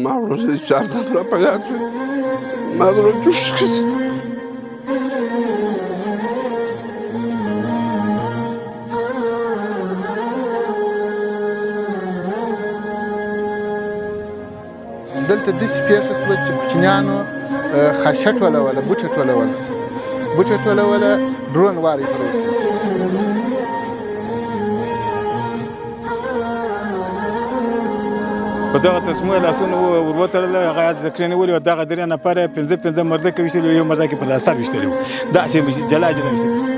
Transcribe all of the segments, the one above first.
ما ورځې چارده را په یاد شو ما زړه جوش کړ دلته داسې پېښه شوه چې کوچنیانو خاشه ټولوله بوټه ټولوله ډرون وارې پر وکړي په دغه تسمه لاسونه ور وتړل هغه یاد ذکر نیولي وو دغه درې نفره پنځه مرده کې ویشتلي یو مرده کې په داستار ویشتلي وو داسې جلا ویشتلي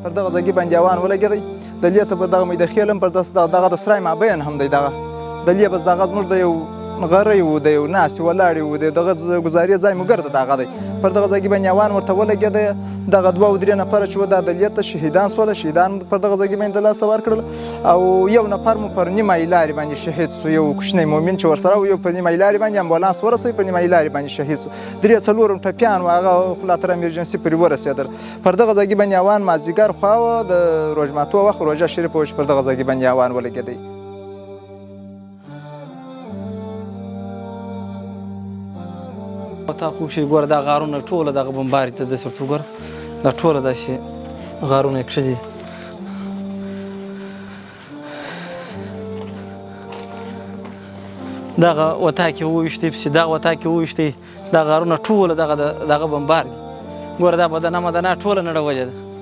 پر دغه ځای باندې اوان ولګېدی دلې ته به دغه مې د خیل هم پر دغه د سرای مابین هم دی دغه دلې بس دغه زموږ د یو غری و د یو ناستې ولاړې و د دغه ګزارې ځای مو ګرده دغه دی پر دغه ځای باندې اوان ورته ولګېدی دغه دوه او درې نفره چې وه دا دلې ته شهیدان سوله شهیدان پر دغه ځای باندې د لاسه ورکړل او یو نفر مو پر نیمه لارې باندې شهید سو یو کوچنی مؤمن چې ورسره و یو په نیمه لارې باندې امبولانس ورسوي په نیمه لارې باندې شهید سو درې څلور ټپیان و هغه خو لا تر امرجنسي پورې ورسېدل پر دغه ځای باندې اوان مازدیګر خوا وه د روژماتو وخت روژه شریفه وه چې پر دغه ځای باندې اوان ولګېدی تا خو چې ګوره دا غارونه ټوله دغه بمباري ته داسې ورته وګوره دا ټوله داسې غارونه یې کښلي دغه وطاکې وویشتې پسې دغه وطاکې وویشتې دا غارونه ټوله دغه بمبار دي ګوره دا بدنه مدنه ټوله نړولې ده